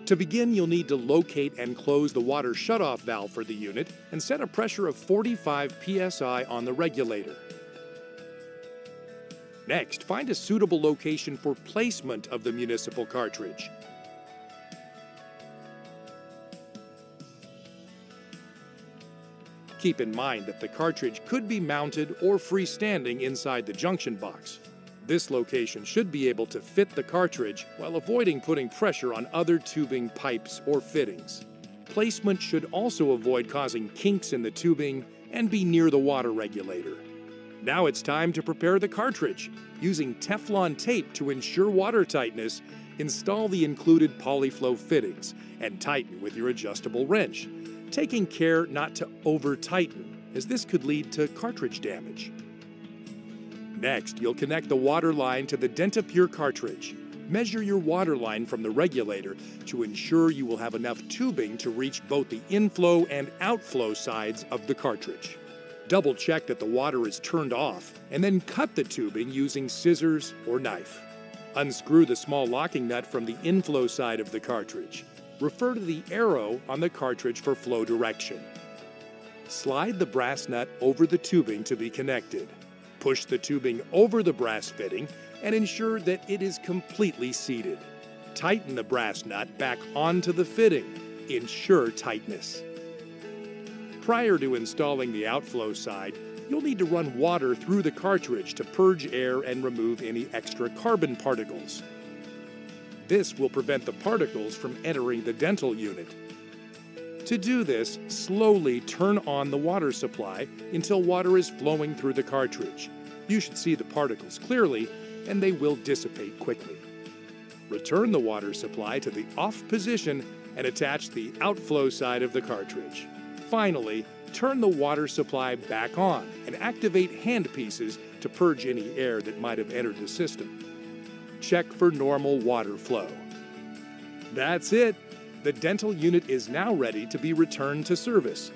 To begin, you'll need to locate and close the water shutoff valve for the unit and set a pressure of 45 psi on the regulator. Next, find a suitable location for placement of the municipal cartridge. Keep in mind that the cartridge could be mounted or freestanding inside the junction box. This location should be able to fit the cartridge while avoiding putting pressure on other tubing pipes or fittings. Placement should also avoid causing kinks in the tubing and be near the water regulator. Now it's time to prepare the cartridge. Using Teflon tape to ensure water tightness, install the included polyflow fittings and tighten with your adjustable wrench, taking care not to over-tighten, as this could lead to cartridge damage. Next, you'll connect the water line to the Dentapure cartridge. Measure your water line from the regulator to ensure you will have enough tubing to reach both the inflow and outflow sides of the cartridge. Double-check that the water is turned off, and then cut the tubing using scissors or knife. Unscrew the small locking nut from the inflow side of the cartridge. Refer to the arrow on the cartridge for flow direction. Slide the brass nut over the tubing to be connected. Push the tubing over the brass fitting and ensure that it is completely seated. Tighten the brass nut back onto the fitting. Ensure tightness. Prior to installing the outflow side, you'll need to run water through the cartridge to purge air and remove any extra carbon particles. This will prevent the particles from entering the dental unit. To do this, slowly turn on the water supply until water is flowing through the cartridge. You should see the particles clearly, and they will dissipate quickly. Return the water supply to the off position and attach the outflow side of the cartridge. Finally, turn the water supply back on and activate hand pieces to purge any air that might have entered the system. Check for normal water flow. That's it! The dental unit is now ready to be returned to service.